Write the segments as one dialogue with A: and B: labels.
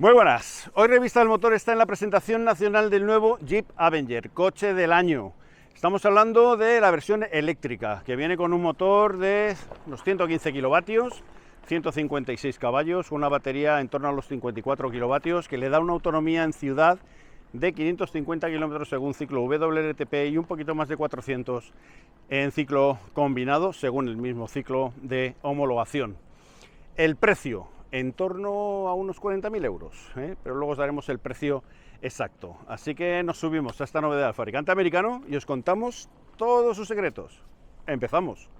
A: Muy buenas, hoy Revista del Motor está en la presentación nacional del nuevo Jeep Avenger, coche del año. Estamos hablando de la versión eléctrica, que viene con un motor de unos 115 kilovatios, 156 caballos, una batería en torno a los 54 kilovatios, que le da una autonomía en ciudad de 550 kilómetros según ciclo WLTP y un poquito más de 400 en ciclo combinado, según el mismo ciclo de homologación. El precio, en torno a unos 40.000 euros, pero luego os daremos el precio exacto. Así que nos subimos a esta novedad del fabricante americano y os contamos todos sus secretos. ¡Empezamos!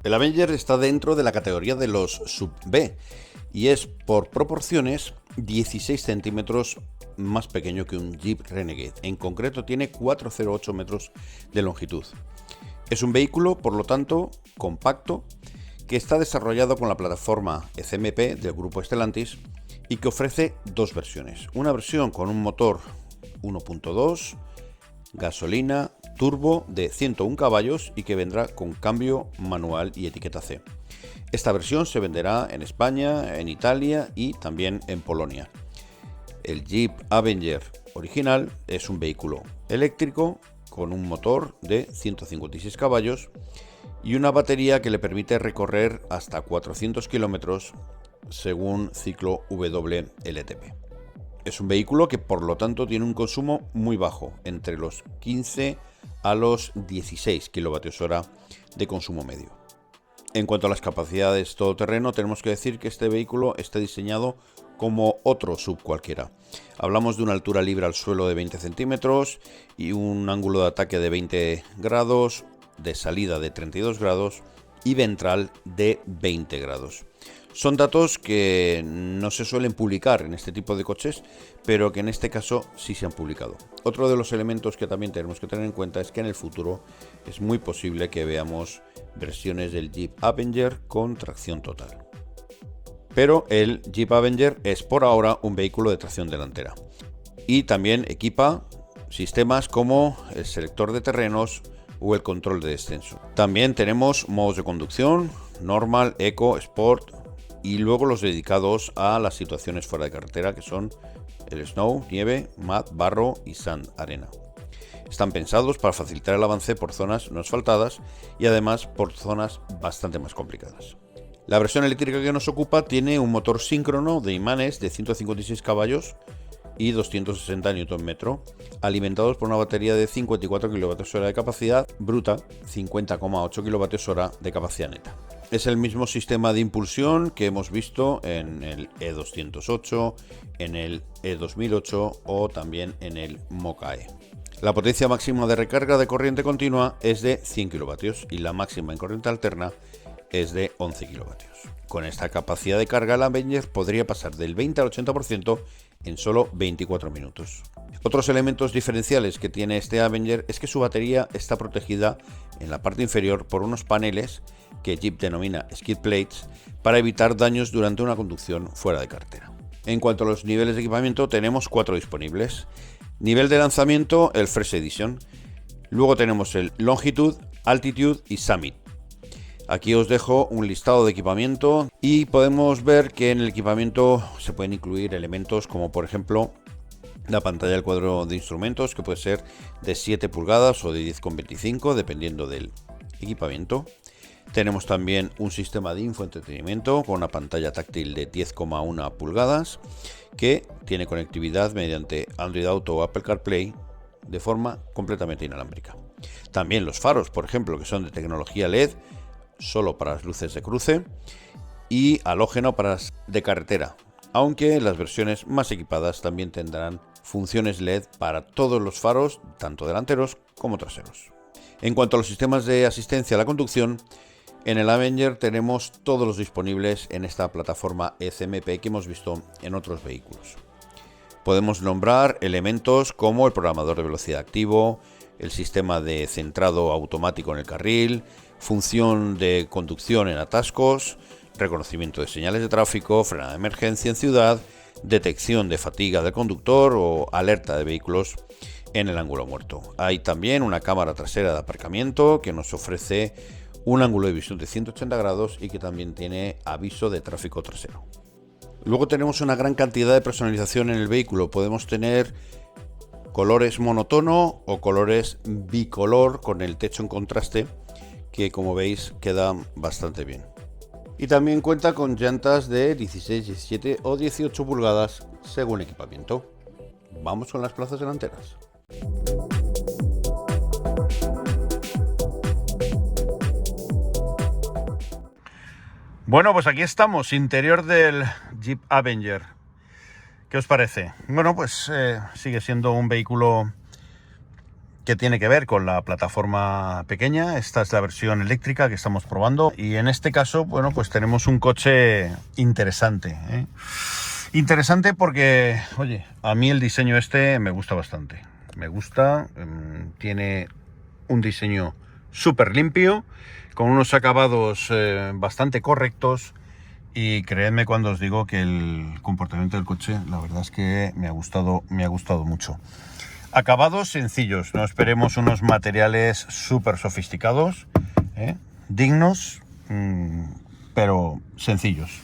A: El Avenger está dentro de la categoría de los sub-B y es por proporciones 16 centímetros más pequeño que un Jeep Renegade. En concreto tiene 4,08 metros de longitud. Es un vehículo, por lo tanto, compacto, que está desarrollado con la plataforma ECMP del grupo Stellantis y que ofrece dos versiones. Una versión con un motor 1.2, gasolina, turbo de 101 caballos y que vendrá con cambio manual y etiqueta C. Esta versión se venderá en España, en Italia y también en Polonia. El Jeep Avenger original es un vehículo eléctrico con un motor de 156 caballos y una batería que le permite recorrer hasta 400 kilómetros según ciclo WLTP. Es un vehículo que por lo tanto tiene un consumo muy bajo, entre los 15 a los 16 kWh de consumo medio. En cuanto a las capacidades todoterreno, tenemos que decir que este vehículo está diseñado como otro sub cualquiera. Hablamos de una altura libre al suelo de 20 centímetros y un ángulo de ataque de 20 grados, de salida de 32 grados y ventral de 20 grados. Son datos que no se suelen publicar en este tipo de coches, pero que en este caso sí se han publicado. Otro de los elementos que también tenemos que tener en cuenta es que en el futuro es muy posible que veamos versiones del Jeep Avenger con tracción total. Pero el Jeep Avenger es por ahora un vehículo de tracción delantera. Y también equipa sistemas como el selector de terrenos o el control de descenso. También tenemos modos de conducción, Normal, Eco, Sport, y luego los dedicados a las situaciones fuera de carretera, que son el snow, nieve, mud, barro y sand, arena. Están pensados para facilitar el avance por zonas no asfaltadas y además por zonas bastante más complicadas. La versión eléctrica que nos ocupa tiene un motor síncrono de imanes de 156 caballos y 260 Nm, alimentados por una batería de 54 kWh de capacidad bruta, 50,8 kWh de capacidad neta. Es el mismo sistema de impulsión que hemos visto en el E208, en el E2008 o también en el Mokka-e. La potencia máxima de recarga de corriente continua es de 100 kW y la máxima en corriente alterna es de 11 kW. Con esta capacidad de carga, el Avenger podría pasar del 20 al 80% en solo 24 minutos. Otros elementos diferenciales que tiene este Avenger es que su batería está protegida en la parte inferior por unos paneles que Jeep denomina skid plates para evitar daños durante una conducción fuera de carretera. En cuanto a los niveles de equipamiento, tenemos 4 disponibles. Nivel de lanzamiento, el Fresh Edition. Luego tenemos el Longitude, Altitude y Summit. Aquí os dejo un listado de equipamiento y podemos ver que en el equipamiento se pueden incluir elementos como por ejemplo la pantalla del cuadro de instrumentos, que puede ser de 7 pulgadas o de 10,25 dependiendo del equipamiento. Tenemos también un sistema de infoentretenimiento con una pantalla táctil de 10,1 pulgadas que tiene conectividad mediante Android Auto o Apple CarPlay de forma completamente inalámbrica. También los faros, por ejemplo, que son de tecnología LED, solo para las luces de cruce, y halógeno para las de carretera, aunque las versiones más equipadas también tendrán funciones LED para todos los faros, tanto delanteros como traseros. En cuanto a los sistemas de asistencia a la conducción, en el Avenger tenemos todos los disponibles en esta plataforma ECMP que hemos visto en otros vehículos. Podemos nombrar elementos como el programador de velocidad activo, el sistema de centrado automático en el carril, función de conducción en atascos, reconocimiento de señales de tráfico, frenada de emergencia en ciudad, detección de fatiga del conductor o alerta de vehículos en el ángulo muerto. Hay también una cámara trasera de aparcamiento que nos ofrece un ángulo de visión de 180 grados y que también tiene aviso de tráfico trasero. Luego tenemos una gran cantidad de personalización en el vehículo. Podemos tener colores monotono o colores bicolor con el techo en contraste, que como veis queda bastante bien. Y también cuenta con llantas de 16, 17 o 18 pulgadas según equipamiento. Vamos con las plazas delanteras. Bueno, pues aquí estamos, interior del Jeep Avenger. ¿Qué os parece? Bueno, pues sigue siendo un vehículo que tiene que ver con la plataforma pequeña. Esta es la versión eléctrica que estamos probando. Y en este caso, bueno, pues tenemos un coche interesante, ¿eh? Interesante porque, oye, a mí el diseño este me gusta bastante. Me gusta, tiene un diseño súper limpio, con unos acabados bastante correctos, y creedme cuando os digo que el comportamiento del coche, la verdad es que me ha gustado mucho. Acabados sencillos, no esperemos unos materiales súper sofisticados, dignos, pero sencillos.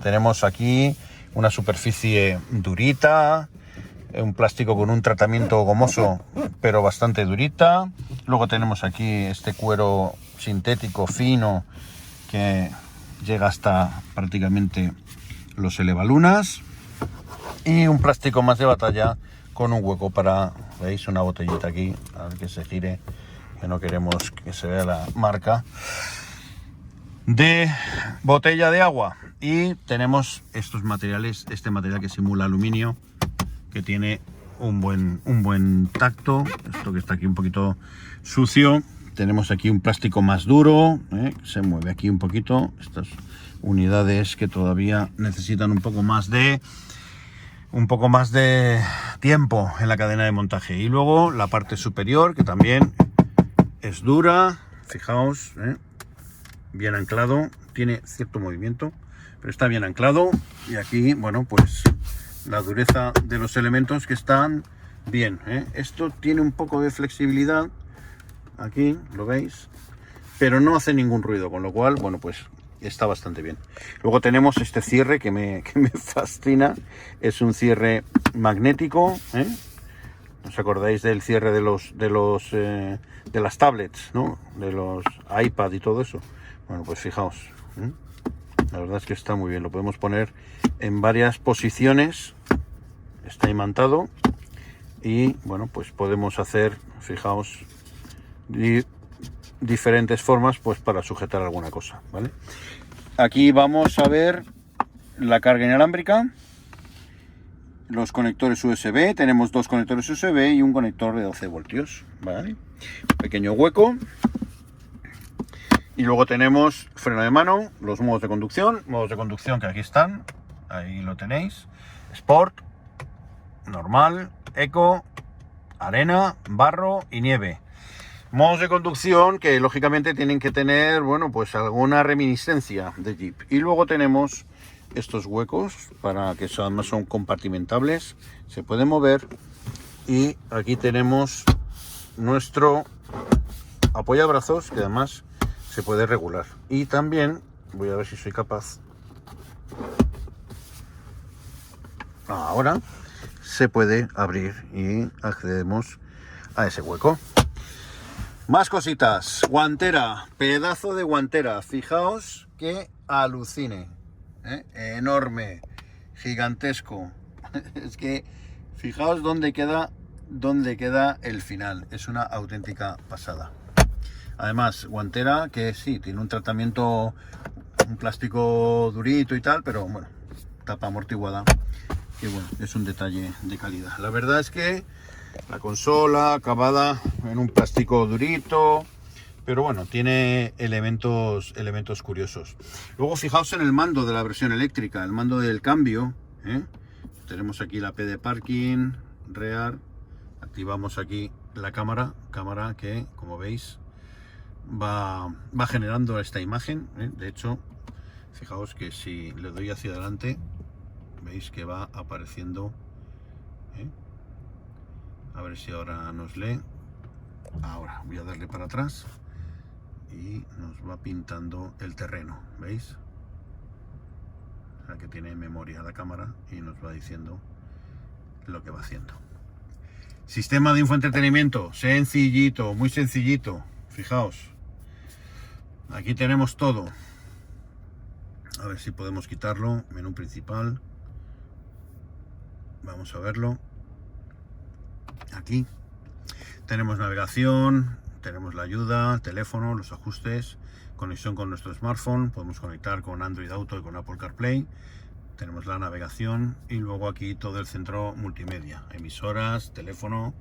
A: Tenemos aquí una superficie durita, un plástico con un tratamiento gomoso pero bastante durita. Luego tenemos aquí este cuero sintético fino que llega hasta prácticamente los elevalunas, y un plástico más de batalla con un hueco para, veis, una botellita aquí, a ver que se gire, que no queremos que se vea la marca de botella de agua. Y tenemos estos materiales, este material que simula aluminio, que tiene un buen tacto. Esto que está aquí un poquito sucio, tenemos aquí un plástico más duro, se mueve aquí un poquito, estas unidades que todavía necesitan un poco más de tiempo en la cadena de montaje. Y luego la parte superior, que también es dura, fijaos, bien anclado, tiene cierto movimiento, pero está bien anclado. Y aquí, bueno, pues la dureza de los elementos que están bien, Esto tiene un poco de flexibilidad, aquí lo veis, pero no hace ningún ruido, con lo cual, bueno, pues está bastante bien. Luego tenemos este cierre que me fascina, es un cierre magnético, ¿os acordáis del cierre de las tablets, ¿no? De los iPad y todo eso? Bueno, pues fijaos, la verdad es que está muy bien, lo podemos poner en varias posiciones, está imantado, y bueno, pues podemos hacer, fijaos, diferentes formas pues para sujetar alguna cosa, ¿vale? Aquí vamos a ver la carga inalámbrica, los conectores USB. Tenemos dos conectores USB y un conector de 12 voltios, ¿vale? Pequeño hueco. Y luego tenemos freno de mano, los modos de conducción que aquí están, ahí lo tenéis: Sport, normal, Eco, arena, barro y nieve. Modos de conducción que lógicamente tienen que tener, bueno, pues alguna reminiscencia de Jeep. Y luego tenemos estos huecos para que además son compartimentables, se pueden mover. Y aquí tenemos nuestro apoyabrazos, que además se puede regular. Y también, voy a ver si soy capaz, ahora se puede abrir y accedemos a ese hueco. Más cositas. Guantera, pedazo de guantera, fijaos que alucine, enorme, gigantesco. Es que fijaos dónde queda el final, es una auténtica pasada. Además, guantera que sí, tiene un tratamiento, un plástico durito y tal, pero bueno, tapa amortiguada, que bueno, es un detalle de calidad. La verdad es que la consola acabada en un plástico durito, pero bueno, tiene elementos curiosos. Luego fijaos en el mando de la versión eléctrica, el mando del cambio, ¿eh? Tenemos aquí la P de parking, rear, activamos aquí la cámara que, como veis, va generando esta imagen, ¿eh? De hecho, fijaos que si le doy hacia adelante, veis que va apareciendo, ¿eh? A ver si ahora nos lee. Ahora voy a darle para atrás y nos va pintando el terreno, ¿veis? O sea que tiene memoria la cámara y nos va diciendo lo que va haciendo. Sistema de infoentretenimiento, sencillito, muy sencillito. Fijaos, aquí tenemos todo. A ver si podemos quitarlo. Menú principal. Vamos a verlo. Aquí tenemos navegación, tenemos la ayuda, teléfono, los ajustes, conexión con nuestro smartphone, podemos conectar con Android Auto y con Apple CarPlay, tenemos la navegación y luego aquí todo el centro multimedia, emisoras, teléfono,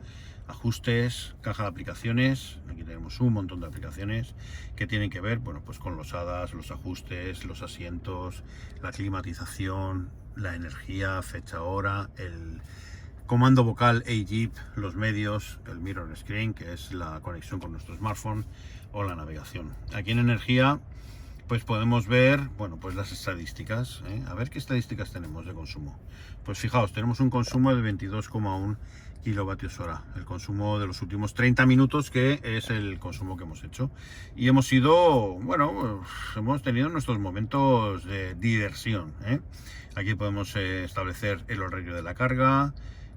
A: ajustes, caja de aplicaciones. Aquí tenemos un montón de aplicaciones que tienen que ver, bueno, pues con los HADAS, los ajustes, los asientos, la climatización, la energía, fecha, hora, el comando vocal AJIP, los medios, el mirror screen, que es la conexión con nuestro smartphone, o la navegación. Aquí en energía pues podemos ver, bueno, pues las estadísticas, ¿eh? A ver qué estadísticas tenemos de consumo. Pues fijaos, tenemos un consumo de 22,1 kilovatios hora, el consumo de los últimos 30 minutos, que es el consumo que hemos hecho. Y hemos ido, bueno, hemos tenido nuestros momentos de diversión, ¿eh? Aquí podemos establecer el horario de la carga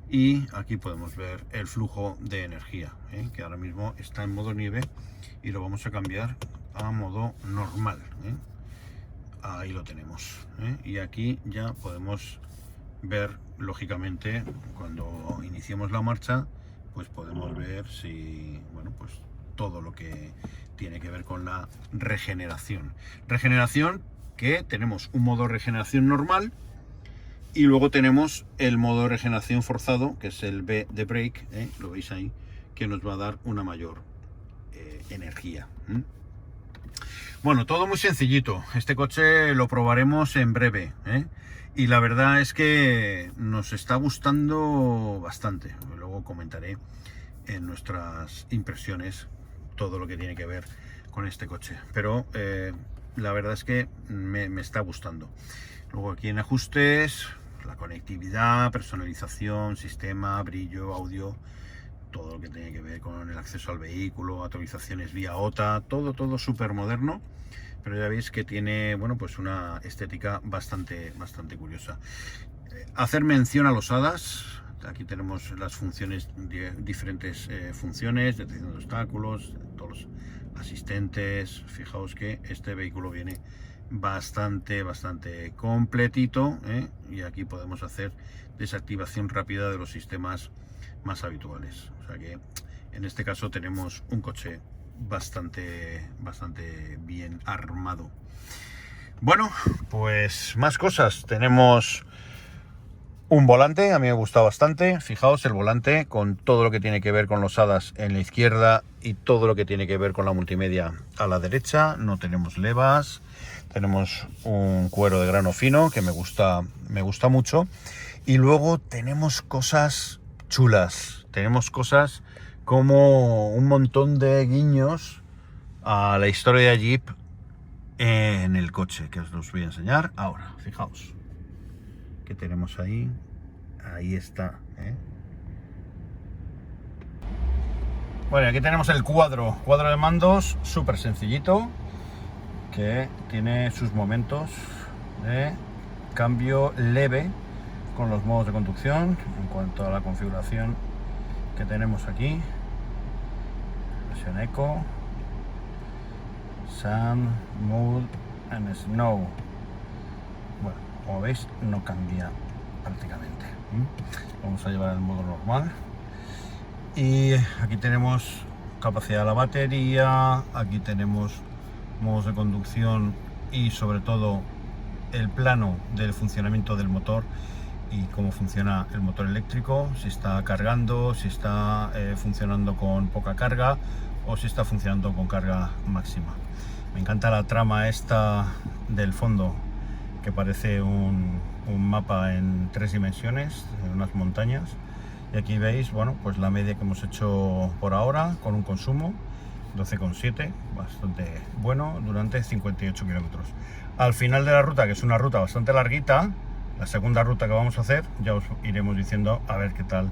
A: y aquí podemos ver el flujo de energía, ¿eh? Que ahora mismo está en modo nieve y lo vamos a cambiar a modo normal, ¿eh? Ahí lo tenemos, ¿eh? Y aquí ya podemos ver, lógicamente, cuando iniciemos la marcha, pues podemos ver si, bueno, pues todo lo que tiene que ver con la regeneración. Regeneración, que tenemos un modo regeneración normal y luego tenemos el modo regeneración forzado, que es el B de brake, ¿eh? Lo veis ahí, que nos va a dar una mayor energía, ¿eh? Bueno, todo muy sencillito. Este coche lo probaremos en breve, ¿eh? Y la verdad es que nos está gustando bastante. Luego comentaré en nuestras impresiones todo lo que tiene que ver con este coche. Pero la verdad es que me está gustando. Luego aquí en ajustes, la conectividad, personalización, sistema, brillo, audio, todo lo que tiene que ver con el acceso al vehículo, actualizaciones vía OTA, todo súper moderno, pero ya veis que tiene, bueno, pues una estética bastante curiosa. Hacer mención a los HADAS. Aquí tenemos las funciones, diferentes funciones, detección de obstáculos, todos los asistentes. Fijaos que este vehículo viene bastante completito, ¿eh? Y aquí podemos hacer desactivación rápida de los sistemas más habituales. O sea que en este caso tenemos un coche bastante bien armado. Bueno, pues más cosas. Tenemos un volante, a mí me gusta bastante. Fijaos el volante con todo lo que tiene que ver con los HADAS en la izquierda y todo lo que tiene que ver con la multimedia a la derecha. No tenemos levas, tenemos un cuero de grano fino que me gusta mucho. Y luego tenemos cosas chulas, tenemos cosas como un montón de guiños a la historia de Jeep en el coche, que os los voy a enseñar ahora. Fijaos que tenemos ahí está, ¿eh? Bueno, aquí tenemos el cuadro de mandos, súper sencillito, que tiene sus momentos de cambio leve con los modos de conducción. En cuanto a la configuración que tenemos aquí, versión Eco, Sun, Mood and Snow. Bueno, como veis no cambia prácticamente. Vamos a llevar el modo normal y aquí tenemos capacidad de la batería, aquí tenemos modos de conducción y sobre todo
B: el plano del funcionamiento del motor y cómo funciona el motor eléctrico, si está cargando, si está funcionando con poca carga o si está funcionando con carga máxima. Me encanta la trama esta del fondo, que parece un mapa en 3 dimensiones, en unas montañas. Y aquí veis, bueno, pues la media que hemos hecho por ahora con un consumo 12,7, bastante bueno, durante 58 kilómetros. Al final de la ruta, que es una ruta bastante larguita, la segunda ruta que vamos a hacer, ya os iremos diciendo a ver qué tal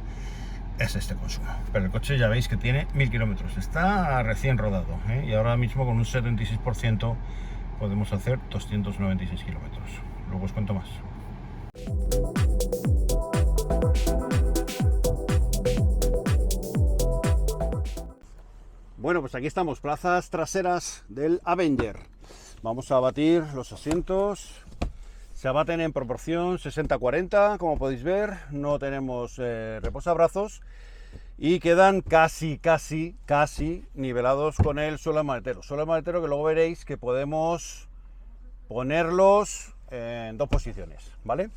B: es este consumo. Pero el coche ya veis que tiene 1000 kilómetros, está recién rodado, ¿eh? Y ahora mismo con un 76% podemos hacer 296 kilómetros. Luego os cuento más. Bueno, pues aquí estamos, plazas traseras del Avenger. Vamos a abatir los asientos. Se abaten en proporción 60-40, como podéis ver. No tenemos reposabrazos y quedan casi nivelados con el suelo del maletero. Suelo del maletero que luego veréis que podemos ponerlos en 2 posiciones, ¿vale?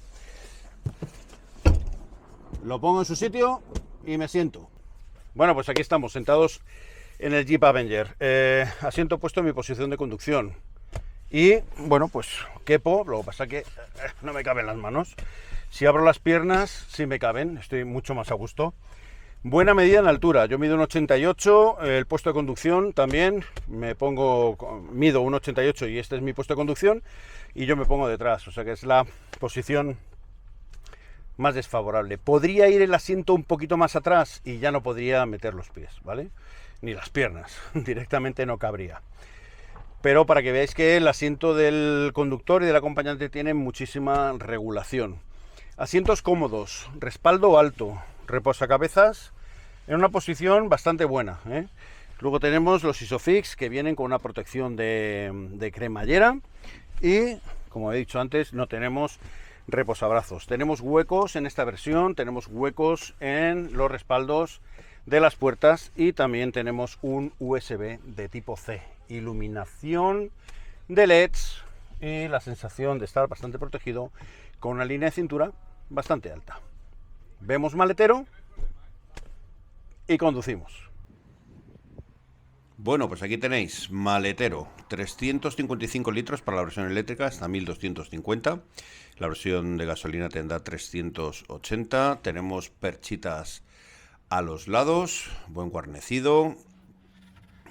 B: Lo pongo en su sitio y me siento. Bueno, pues aquí estamos sentados en el Jeep Avenger. Asiento puesto en mi posición de conducción. Y bueno, pues quepo, lo que pasa es que no me caben las manos. Si abro las piernas, sí me caben, estoy mucho más a gusto. Buena medida en altura, yo mido 1,88, el puesto de conducción también, mido 1,88 y este es mi puesto de conducción y yo me pongo detrás, o sea que es la posición más desfavorable. Podría ir el asiento un poquito más atrás y ya no podría meter los pies, ¿vale? Ni las piernas, directamente no cabría. Pero para que veáis que el asiento del conductor y del acompañante tiene muchísima regulación. Asientos cómodos, respaldo alto, reposacabezas en una posición bastante buena, ¿eh? Luego tenemos los Isofix que vienen con una protección de cremallera y, como he dicho antes, no tenemos reposabrazos. Tenemos huecos en esta versión, tenemos huecos en los respaldos de las puertas y también tenemos un USB de tipo C, iluminación de LEDs y la sensación de estar bastante protegido con una línea de cintura bastante alta. Vemos maletero y conducimos.
A: Bueno, pues aquí tenéis maletero, 355 litros para la versión eléctrica, hasta 1250. La versión de gasolina tendrá 380. Tenemos perchitas a los lados, buen guarnecido,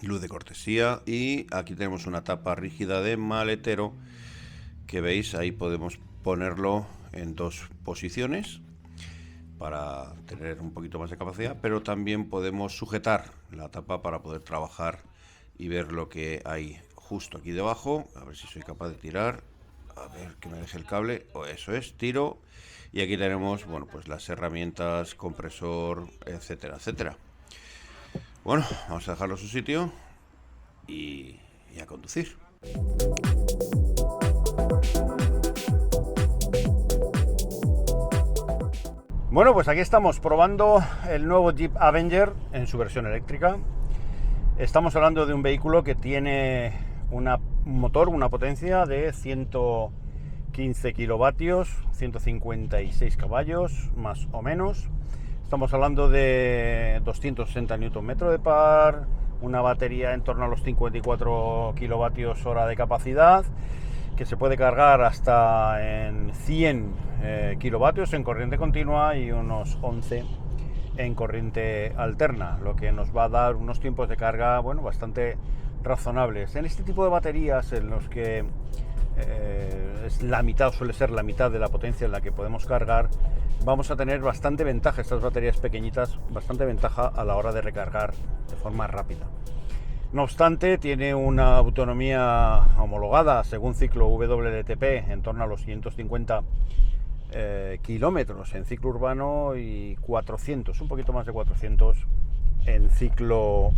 A: luz de cortesía y aquí tenemos una tapa rígida de maletero que veis, ahí podemos ponerlo en 2 posiciones para tener un poquito más de capacidad, pero también podemos sujetar la tapa para poder trabajar y ver lo que hay justo aquí debajo. A ver si soy capaz de tirar, a ver que me deje el cable, o eso es, tiro. Y aquí tenemos, bueno, pues las herramientas, compresor, etcétera, etcétera. Bueno, vamos a dejarlo en su sitio y a conducir.
B: Bueno, pues aquí estamos probando el nuevo Jeep Avenger en su versión eléctrica. Estamos hablando de un vehículo que tiene un motor, una potencia de 115 kilovatios, 156 caballos, más o menos. Estamos hablando de 260 Nm de par, una batería en torno a los 54 kilovatios hora de capacidad, que se puede cargar hasta en 100 kilovatios en corriente continua y unos 11 en corriente alterna, lo que nos va a dar unos tiempos de carga, bueno, bastante razonables. En este tipo de baterías en los que es la mitad, suele ser la mitad de la potencia en la que podemos cargar, vamos a tener bastante ventaja, estas baterías pequeñitas, bastante ventaja a la hora de recargar de forma rápida. No obstante, tiene una autonomía homologada según ciclo WLTP en torno a los 550 kilómetros en ciclo urbano y 400, un poquito más de 400 en ciclo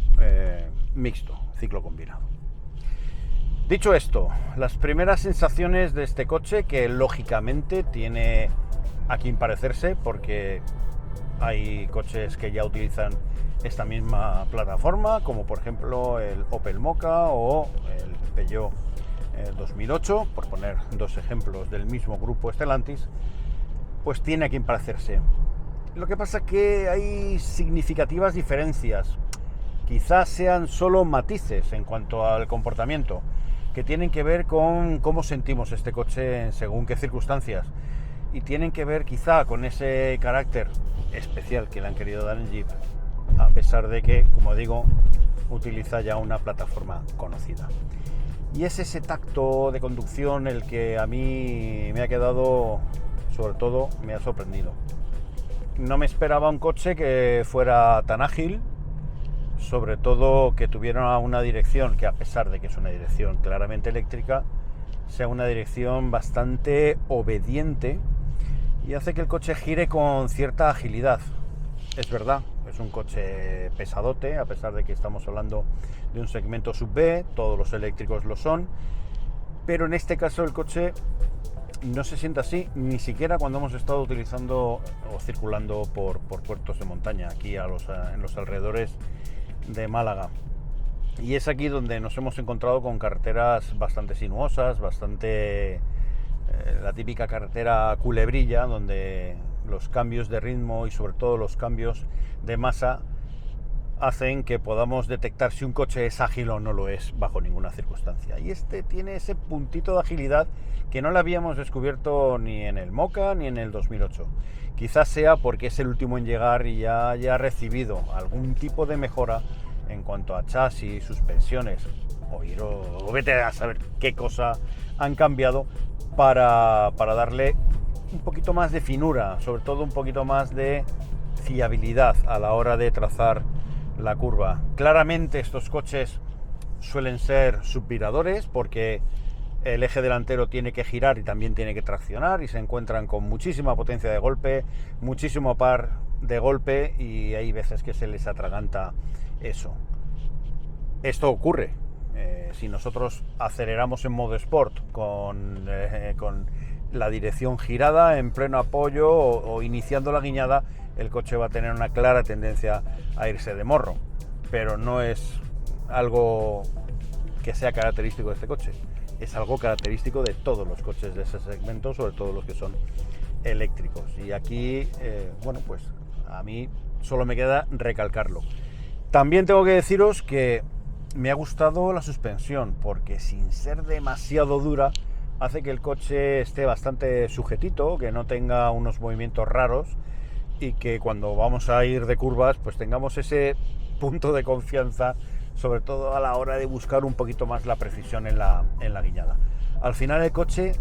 B: mixto, ciclo combinado. Dicho esto, las primeras sensaciones de este coche, que lógicamente tiene a quien parecerse porque hay coches que ya utilizan esta misma plataforma, como por ejemplo el Opel Mokka o el Peugeot 2008, por poner dos ejemplos del mismo grupo Stellantis, pues tiene a quien parecerse. Lo que pasa es que hay significativas diferencias, quizás sean solo matices en cuanto al comportamiento, que tienen que ver con cómo sentimos este coche en según qué circunstancias, y tienen que ver quizá con ese carácter especial que le han querido dar en Jeep, a pesar de que, como digo, utiliza ya una plataforma conocida. Y es ese tacto de conducción el que a mí me ha quedado, sobre todo, me ha sorprendido. No me esperaba un coche que fuera tan ágil, sobre todo que tuviera una dirección que, a pesar de que es una dirección claramente eléctrica, sea una dirección bastante obediente y hace que el coche gire con cierta agilidad. Es verdad, es un coche pesadote, a pesar de que estamos hablando de un segmento sub-B, todos los eléctricos lo son, pero en este caso el coche no se siente así, ni siquiera cuando hemos estado utilizando o circulando por puertos de montaña, aquí en los alrededores de Málaga. Y es aquí donde nos hemos encontrado con carreteras bastante sinuosas, la típica carretera culebrilla, donde los cambios de ritmo y sobre todo los cambios de masa hacen que podamos detectar si un coche es ágil o no lo es bajo ninguna circunstancia. Y este tiene ese puntito de agilidad que no lo habíamos descubierto ni en el Mocha ni en el 2008. Quizás sea porque es el último en llegar y ya ha recibido algún tipo de mejora en cuanto a chasis, suspensiones, o vete a saber qué cosa han cambiado para darle un poquito más de finura, sobre todo un poquito más de fiabilidad a la hora de trazar la curva. Claramente estos coches suelen ser subviradores porque el eje delantero tiene que girar y también tiene que traccionar, y se encuentran con muchísima potencia de golpe, muchísimo par de golpe, y hay veces que se les atraganta eso. Esto ocurre si nosotros aceleramos en modo sport con la dirección girada en pleno apoyo o iniciando la guiñada, el coche va a tener una clara tendencia a irse de morro, pero no es algo que sea característico de este coche, es algo característico de todos los coches de ese segmento, sobre todo los que son eléctricos. Y aquí, bueno, pues a mí solo me queda recalcarlo. También tengo que deciros que me ha gustado la suspensión, porque sin ser demasiado dura, hace que el coche esté bastante sujetito, que no tenga unos movimientos raros, y que cuando vamos a ir de curvas pues tengamos ese punto de confianza, sobre todo a la hora de buscar un poquito más la precisión en la guiñada. Al final el coche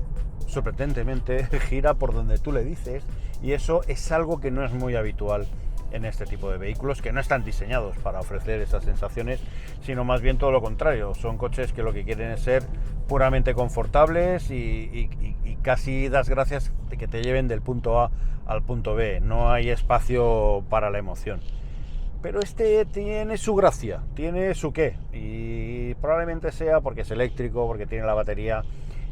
B: sorprendentemente gira por donde tú le dices, y eso es algo que no es muy habitual en este tipo de vehículos, que no están diseñados para ofrecer esas sensaciones, sino más bien todo lo contrario. Son coches que lo que quieren es ser puramente confortables y casi das gracias de que te lleven del punto A al punto B. No hay espacio para la emoción. Pero este tiene su gracia, tiene su qué, y probablemente sea porque es eléctrico, porque tiene la batería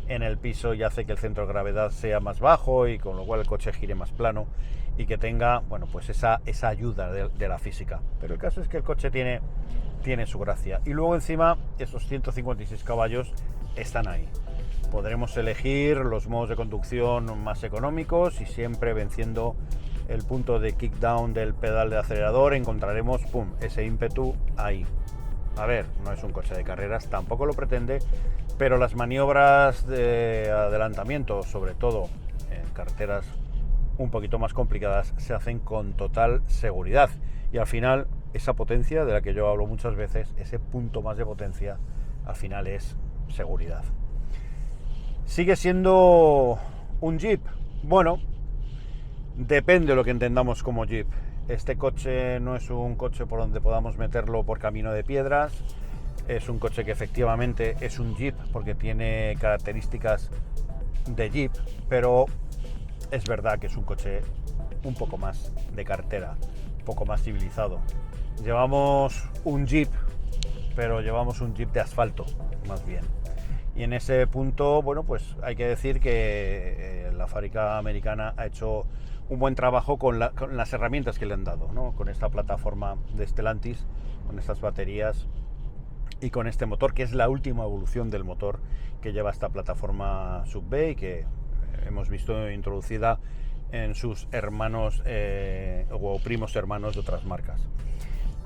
B: en el piso y hace que el centro de gravedad sea más bajo, y con lo cual el coche gire más plano y que tenga, bueno, pues esa ayuda de la física. Pero el caso es que el coche tiene su gracia. Y luego encima esos 156 caballos están ahí. Podremos elegir los modos de conducción más económicos y siempre venciendo el punto de kickdown del pedal de acelerador encontraremos ese ímpetu ahí. A ver, no es un coche de carreras, tampoco lo pretende, pero las maniobras de adelantamiento, sobre todo en carreteras un poquito más complicadas, se hacen con total seguridad. Y al final, esa potencia de la que yo hablo muchas veces, ese punto más de potencia, al final es seguridad. ¿Sigue siendo un Jeep? Bueno, depende de lo que entendamos como Jeep. Este coche no es un coche por donde podamos meterlo por camino de piedras. Es un coche que efectivamente es un Jeep porque tiene características de Jeep, pero es verdad que es un coche un poco más de carretera, un poco más civilizado. Llevamos un Jeep, pero llevamos un Jeep de asfalto, más bien. Y en ese punto, bueno, pues hay que decir que la fábrica americana ha hecho un buen trabajo con las herramientas que le han dado, ¿no? Con esta plataforma de Stellantis, con estas baterías y con este motor, que es la última evolución del motor que lleva esta plataforma sub-B y que hemos visto introducida en sus hermanos o primos hermanos de otras marcas.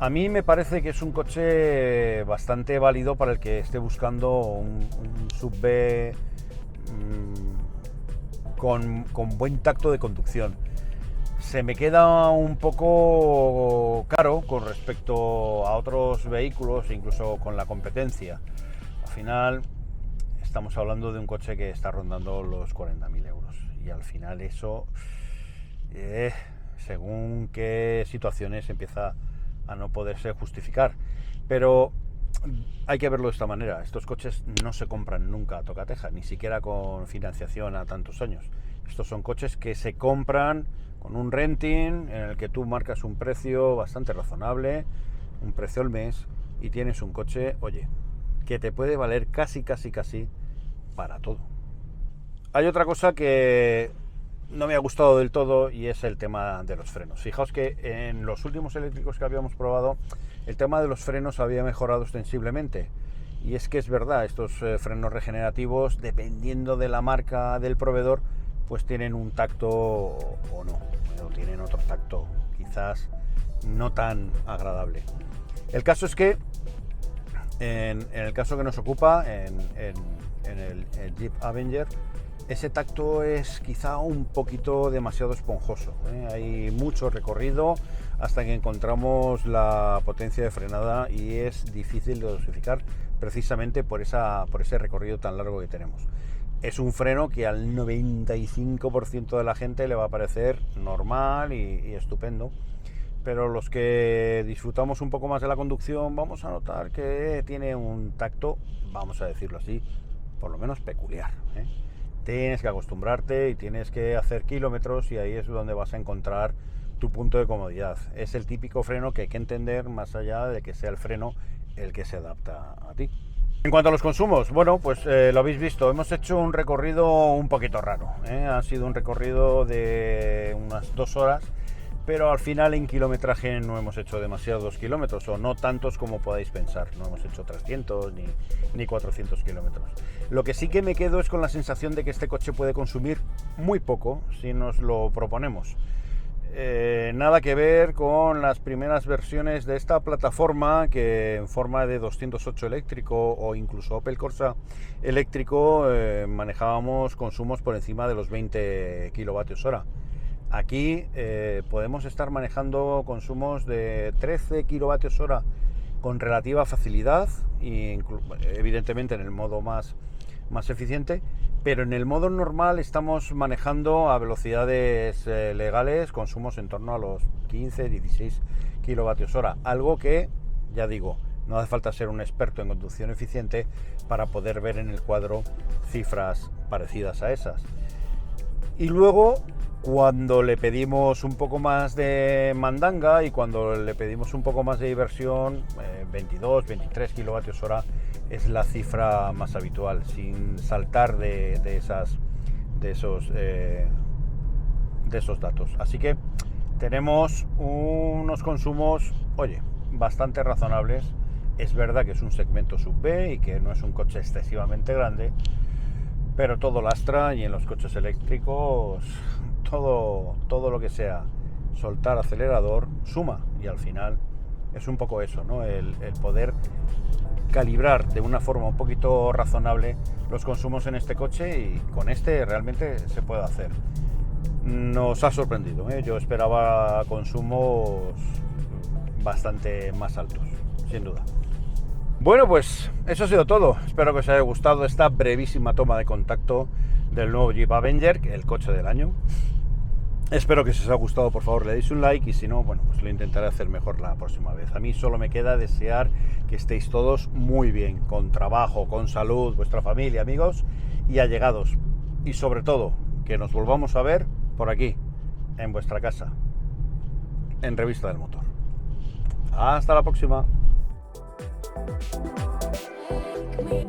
B: A mí me parece que es un coche bastante válido para el que esté buscando un sub-B con buen tacto de conducción. Se me queda un poco caro con respecto a otros vehículos, incluso con la competencia. Al final estamos hablando de un coche que está rondando los 40.000 euros y al final eso, según qué situaciones, empieza a no poderse justificar. Pero hay que verlo de esta manera: estos coches no se compran nunca a tocateja, ni siquiera con financiación a tantos años. Estos son coches que se compran con un renting en el que tú marcas un precio bastante razonable, un precio al mes, y tienes un coche, oye, que te puede valer casi para todo. Hay otra cosa que no me ha gustado del todo y es el tema de los frenos. Fijaos que en los últimos eléctricos que habíamos probado, el tema de los frenos había mejorado ostensiblemente. Y es que es verdad, estos frenos regenerativos, dependiendo de la marca del proveedor, pues tienen un tacto o no, o tienen otro tacto, quizás no tan agradable. El caso es que, en el caso que nos ocupa, en el Jeep Avenger, ese tacto es quizá un poquito demasiado esponjoso, ¿eh? Hay mucho recorrido hasta que encontramos la potencia de frenada y es difícil de dosificar precisamente por ese recorrido tan largo que tenemos. Es un freno que al 95% de la gente le va a parecer normal y estupendo, pero los que disfrutamos un poco más de la conducción vamos a notar que tiene un tacto, vamos a decirlo así, por lo menos peculiar, ¿eh? Tienes que acostumbrarte y tienes que hacer kilómetros y ahí es donde vas a encontrar tu punto de comodidad. Es el típico freno que hay que entender, más allá de que sea el freno el que se adapta a ti. En cuanto a los consumos, bueno, pues lo habéis visto, hemos hecho un recorrido un poquito raro, ¿eh? Ha sido un recorrido de unas 2 horas, pero al final en kilometraje no hemos hecho demasiados kilómetros, o no tantos como podáis pensar. No hemos hecho 300 ni 400 kilómetros. Lo que sí que me quedo es con la sensación de que este coche puede consumir muy poco si nos lo proponemos. Nada que ver con las primeras versiones de esta plataforma, que en forma de 208 eléctrico o incluso Opel Corsa eléctrico manejábamos consumos por encima de los 20 kilovatios hora. Aquí podemos estar manejando consumos de 13 kilovatios hora con relativa facilidad, y evidentemente en el modo más eficiente, pero en el modo normal estamos manejando a velocidades legales consumos en torno a los 15-16 kilovatios hora, algo que, ya digo, no hace falta ser un experto en conducción eficiente para poder ver en el cuadro cifras parecidas a esas. Y luego, cuando le pedimos un poco más de mandanga y cuando le pedimos un poco más de diversión, 22-23 kilovatios hora es la cifra más habitual, sin saltar de esos datos. Así que tenemos unos consumos, oye, bastante razonables. Es verdad que es un segmento sub-B y que no es un coche excesivamente grande, pero todo lastra, y en los coches eléctricos todo lo que sea soltar acelerador suma, y al final es un poco eso, ¿no? El poder calibrar de una forma un poquito razonable los consumos en este coche, y con este realmente se puede hacer. Nos ha sorprendido, ¿eh? Yo esperaba consumos bastante más altos, sin duda. Bueno, pues eso ha sido todo. Espero que os haya gustado esta brevísima toma de contacto del nuevo Jeep Avenger, el coche del año. Espero que si os ha gustado, por favor, le deis un like, y si no, bueno, pues lo intentaré hacer mejor la próxima vez. A mí solo me queda desear que estéis todos muy bien, con trabajo, con salud, vuestra familia, amigos y allegados. Y sobre todo, que nos volvamos a ver por aquí, en vuestra casa, en Revista del Motor. Hasta la próxima.
C: Me